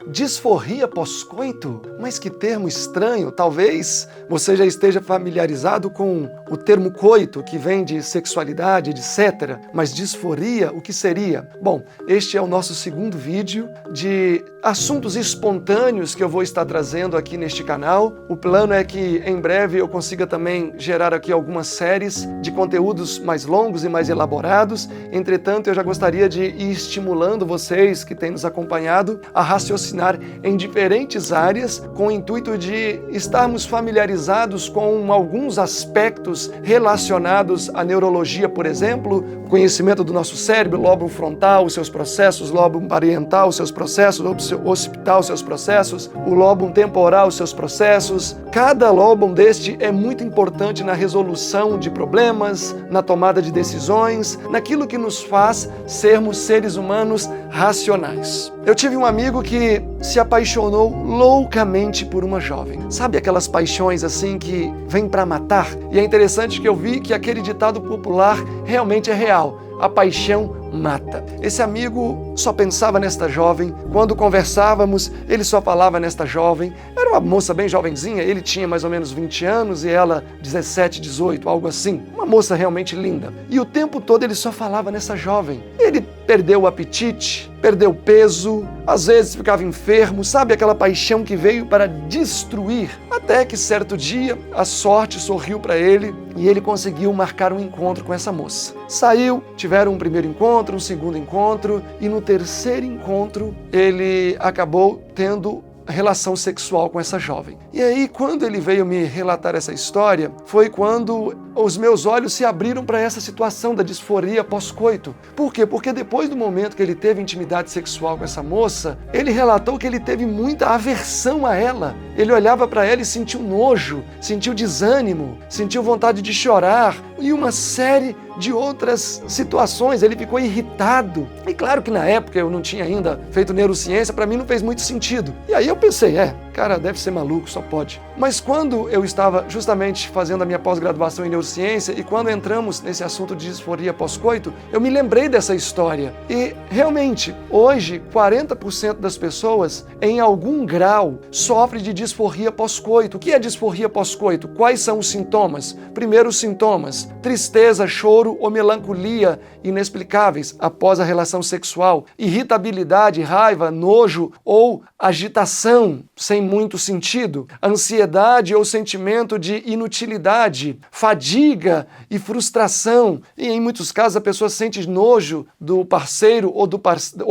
Disforria pós-coito? Mas que termo estranho! Talvez você já esteja familiarizado com o termo coito, que vem de sexualidade, etc. Mas disforia, o que seria? Bom, este é o nosso segundo vídeo de assuntos espontâneos que eu vou estar trazendo aqui neste canal. O plano é que em breve eu consiga também gerar aqui algumas séries de conteúdos mais longos e mais elaborados. Entretanto, eu já gostaria de ir estimulando vocês que têm nos acompanhado a raciocinar em diferentes áreas com o intuito de estarmos familiarizados com alguns aspectos relacionados à neurologia, por exemplo, o conhecimento do nosso cérebro, lóbulo frontal, os seus processos, lóbulo parietal, os seus processos, occipital, os seus processos, o lóbulo temporal, os seus processos. Cada lóbulo deste é muito importante na resolução de problemas, na tomada de decisões, naquilo que nos faz sermos seres humanos racionais. Eu tive um amigo que se apaixonou loucamente por uma jovem. Sabe aquelas paixões assim que vêm para matar? E é interessante que eu vi que aquele ditado popular realmente é real. A paixão mata. Esse amigo só pensava nesta jovem. Quando conversávamos, ele só falava nesta jovem. Era uma moça bem jovenzinha, ele tinha mais ou menos 20 anos e ela 17, 18, algo assim. Uma moça realmente linda. E o tempo todo ele só falava nessa jovem. Ele perdeu o apetite, perdeu peso, às vezes ficava enfermo, sabe aquela paixão que veio para destruir? Até que certo dia a sorte sorriu para ele e ele conseguiu marcar um encontro com essa moça. Saiu, tiveram um primeiro encontro, um segundo encontro e no terceiro encontro ele acabou tendo relação sexual com essa jovem. E aí, quando ele veio me relatar essa história, foi quando os meus olhos se abriram para essa situação da disforia pós-coito. Por quê? Porque depois do momento que ele teve intimidade sexual com essa moça, ele relatou que ele teve muita aversão a ela. Ele olhava para ela e sentiu nojo, sentiu desânimo, sentiu vontade de chorar e uma série de outras situações. Ele ficou irritado. E claro que na época eu não tinha ainda feito neurociência, para mim não fez muito sentido. E aí eu pensei, cara, deve ser maluco, só pode. Mas quando eu estava justamente fazendo a minha pós-graduação em neurociência e quando entramos nesse assunto de disforia pós-coito, eu me lembrei dessa história. E realmente, hoje, 40% das pessoas, em algum grau, sofrem de disforia pós-coito. O que é disforia pós-coito? Quais são os sintomas? Primeiro, os sintomas: tristeza, choro ou melancolia inexplicáveis após a relação sexual, irritabilidade, raiva, nojo ou agitação sem muito sentido, ansiedade ou sentimento de inutilidade, fadiga e frustração. E em muitos casos a pessoa sente nojo do parceiro ou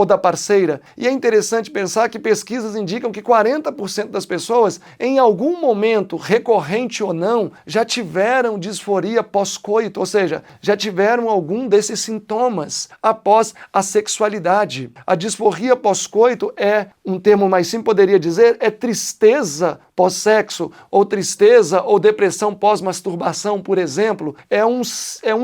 da parceira. E é interessante pensar que pesquisas indicam que 40% das pessoas, em algum momento, recorrente ou não, já tiveram disforia pós-coito, ou seja, já tiveram algum desses sintomas após a sexualidade. A disforia pós-coito é, um termo mais simples poderia dizer, é tristeza pós-sexo, ou tristeza ou depressão pós-masturbação, por exemplo. É um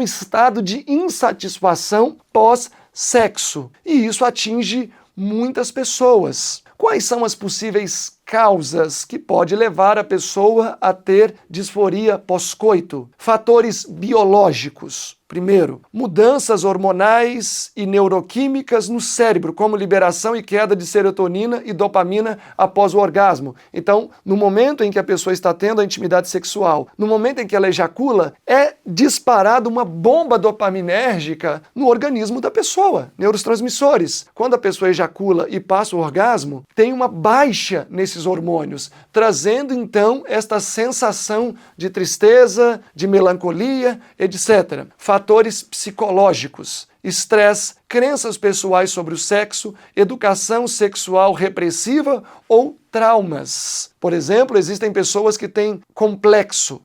estado de insatisfação pós-sexo. E isso atinge muitas pessoas. Quais são as possíveis causas que pode levar a pessoa a ter disforia pós-coito? Fatores biológicos. Primeiro, mudanças hormonais e neuroquímicas no cérebro, como liberação e queda de serotonina e dopamina após o orgasmo. Então, no momento em que a pessoa está tendo a intimidade sexual, no momento em que ela ejacula, é disparada uma bomba dopaminérgica no organismo da pessoa, neurotransmissores. Quando a pessoa ejacula e passa o orgasmo, tem uma baixa nesses hormônios, trazendo então esta sensação de tristeza, de melancolia, etc. Fatores psicológicos: estresse, crenças pessoais sobre o sexo, educação sexual repressiva ou traumas. Por exemplo, existem pessoas que têm complexo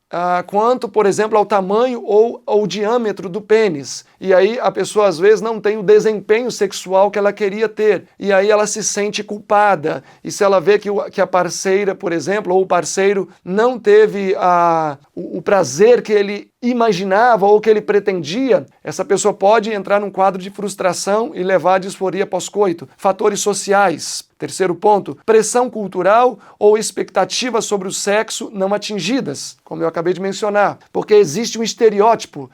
quanto, por exemplo, ao tamanho ou ao diâmetro do pênis. E aí a pessoa às vezes não tem o desempenho sexual que ela queria ter. E aí ela se sente culpada. E se ela vê que a parceira, por exemplo, ou o parceiro não teve o prazer que ele imaginava ou que ele pretendia, essa pessoa pode entrar num quadro de frustração e levar à disforia pós-coito. Fatores sociais. Terceiro ponto, pressão cultural ou expectativas sobre o sexo não atingidas, como eu acabei de mencionar, porque existe um estereótipo.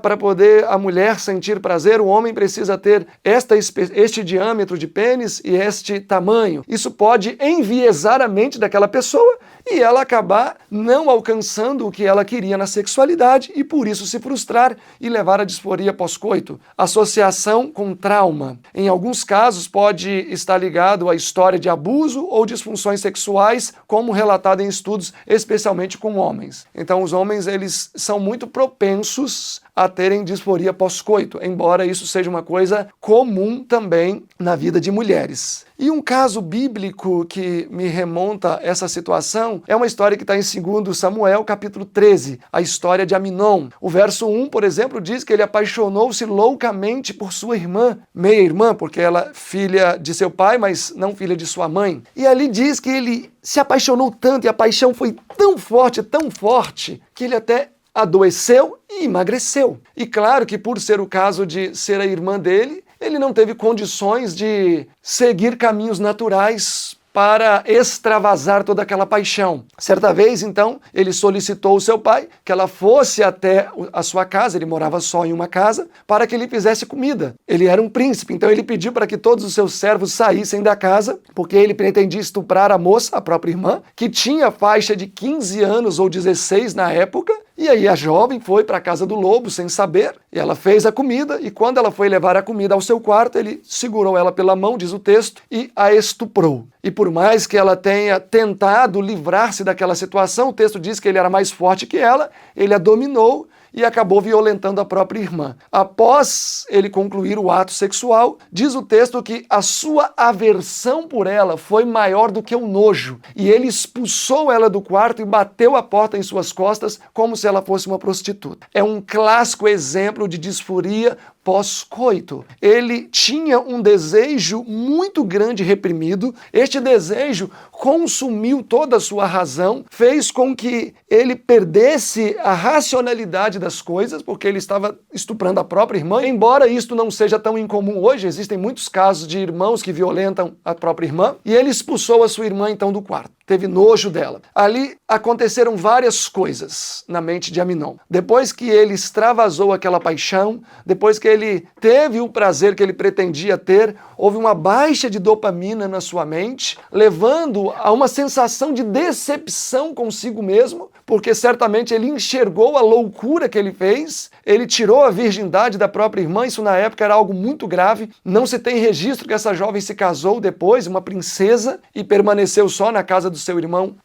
Para poder a mulher sentir prazer, o homem precisa ter este diâmetro de pênis e este tamanho. Isso pode enviesar a mente daquela pessoa e ela acabar não alcançando o que ela queria na sexualidade e por isso se frustrar e levar à disforia pós-coito. Associação com trauma. Em alguns casos pode estar ligado à história de abuso ou disfunções sexuais, como relatado em estudos, especialmente com homens. Então os homens eles são muito propensos a terem disforia pós-coito, embora isso seja uma coisa comum também na vida de mulheres. E um caso bíblico que me remonta a essa situação é uma história que está em 2 Samuel, capítulo 13, a história de Aminon. O verso 1, por exemplo, diz que ele apaixonou-se loucamente por sua irmã, meia-irmã, porque ela é filha de seu pai, mas não filha de sua mãe. E ali diz que ele se apaixonou tanto, e a paixão foi tão forte, que ele até adoeceu e emagreceu. E claro que por ser o caso de ser a irmã dele, ele não teve condições de seguir caminhos naturais para extravasar toda aquela paixão. Certa vez, então, ele solicitou ao seu pai que ela fosse até a sua casa, ele morava só em uma casa, para que ele fizesse comida. Ele era um príncipe, então ele pediu para que todos os seus servos saíssem da casa, porque ele pretendia estuprar a moça, a própria irmã, que tinha faixa de 15 anos ou 16 na época. E aí a jovem foi para a casa do lobo sem saber, e ela fez a comida, e quando ela foi levar a comida ao seu quarto, ele segurou ela pela mão, diz o texto, e a estuprou. E por mais que ela tenha tentado livrar-se daquela situação, o texto diz que ele era mais forte que ela, ele a dominou e acabou violentando a própria irmã. Após ele concluir o ato sexual, diz o texto que a sua aversão por ela foi maior do que o nojo, e ele expulsou ela do quarto e bateu a porta em suas costas como se ela fosse uma prostituta. É um clássico exemplo de disforia pós-coito. Ele tinha um desejo muito grande reprimido, este desejo consumiu toda a sua razão, fez com que ele perdesse a racionalidade das coisas, porque ele estava estuprando a própria irmã, embora isto não seja tão incomum hoje, existem muitos casos de irmãos que violentam a própria irmã, e ele expulsou a sua irmã então do quarto. Teve nojo dela. Ali aconteceram várias coisas na mente de Aminon. Depois que ele extravasou aquela paixão, depois que ele teve o prazer que ele pretendia ter, houve uma baixa de dopamina na sua mente, levando a uma sensação de decepção consigo mesmo, porque certamente ele enxergou a loucura que ele fez, ele tirou a virgindade da própria irmã, isso na época era algo muito grave, não se tem registro que essa jovem se casou depois, uma princesa, e permaneceu só na casa do seu irmão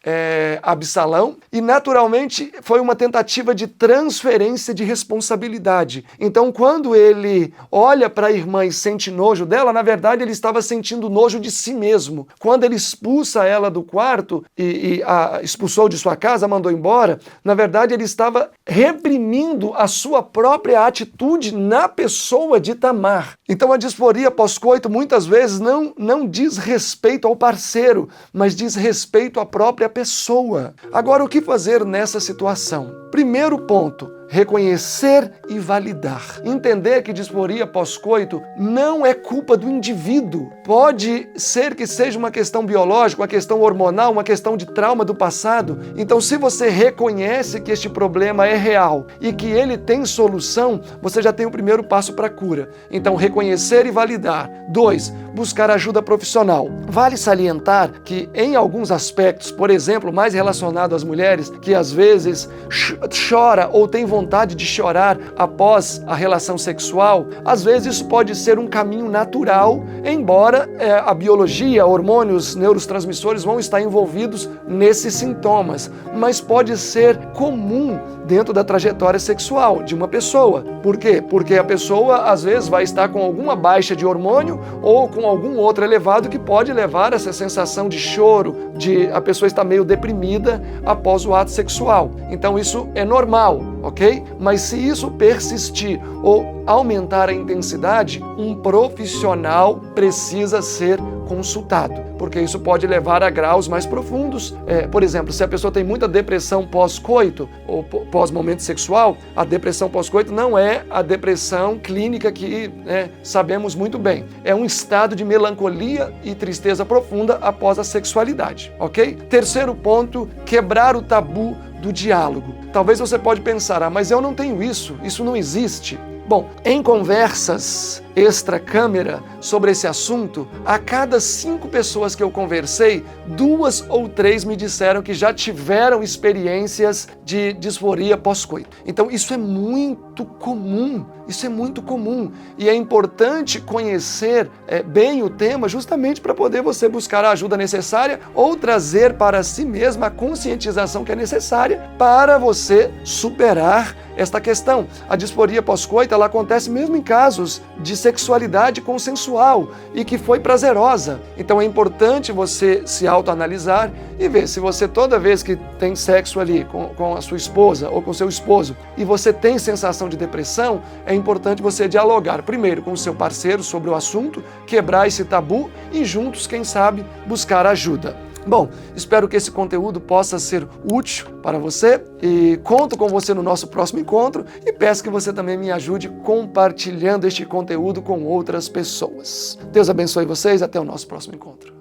Absalão, e naturalmente foi uma tentativa de transferência de responsabilidade. Então quando ele olha para a irmã e sente nojo dela, na verdade ele estava sentindo nojo de si mesmo. Quando ele expulsa ela do quarto e a expulsou de sua casa, mandou embora, na verdade ele estava reprimindo a sua própria atitude na pessoa de Tamar. Então a disforia pós-coito muitas vezes não diz respeito ao parceiro, mas diz respeito à própria pessoa. Agora, o que fazer nessa situação? Primeiro ponto, reconhecer e validar. Entender que disforia pós-coito não é culpa do indivíduo. Pode ser que seja uma questão biológica, uma questão hormonal, uma questão de trauma do passado. Então, se você reconhece que este problema é real e que ele tem solução, você já tem o primeiro passo para a cura. Então, reconhecer e validar. 2, buscar ajuda profissional. Vale salientar que em alguns aspectos, por exemplo, mais relacionado às mulheres, que às vezes chora ou tem vontade de chorar após a relação sexual, às vezes isso pode ser um caminho natural, embora a biologia, hormônios, neurotransmissores vão estar envolvidos nesses sintomas, mas pode ser comum dentro da trajetória sexual de uma pessoa. Por quê? Porque a pessoa às vezes vai estar com alguma baixa de hormônio ou com algum outro elevado que pode levar a essa sensação de choro, de a pessoa estar meio deprimida após o ato sexual. Então isso é normal, ok? ok? Mas se isso persistir ou aumentar a intensidade, um profissional precisa ser consultado, porque isso pode levar a graus mais profundos. Por exemplo, se a pessoa tem muita depressão pós-coito ou pós-momento sexual, a depressão pós-coito não é a depressão clínica que sabemos muito bem. É um estado de melancolia e tristeza profunda após a sexualidade, ok? Terceiro ponto, quebrar o tabu do diálogo. Talvez você pode pensar, mas eu não tenho isso não existe. Bom, em conversas extra-câmera sobre esse assunto, a cada 5 pessoas que eu conversei, 2 ou 3 me disseram que já tiveram experiências de disforia pós-coito. Então isso é muito comum, e é importante conhecer bem o tema justamente para poder você buscar a ajuda necessária ou trazer para si mesma a conscientização que é necessária para você superar esta questão. A disforia pós-coito, ela acontece mesmo em casos de sexualidade consensual e que foi prazerosa. Então é importante você se autoanalisar e ver se você toda vez que tem sexo ali com a sua esposa ou com seu esposo e você tem sensação de depressão, é importante você dialogar primeiro com o seu parceiro sobre o assunto, quebrar esse tabu e juntos, quem sabe, buscar ajuda. Bom, espero que esse conteúdo possa ser útil para você e conto com você no nosso próximo encontro e peço que você também me ajude compartilhando este conteúdo com outras pessoas. Deus abençoe vocês, até o nosso próximo encontro.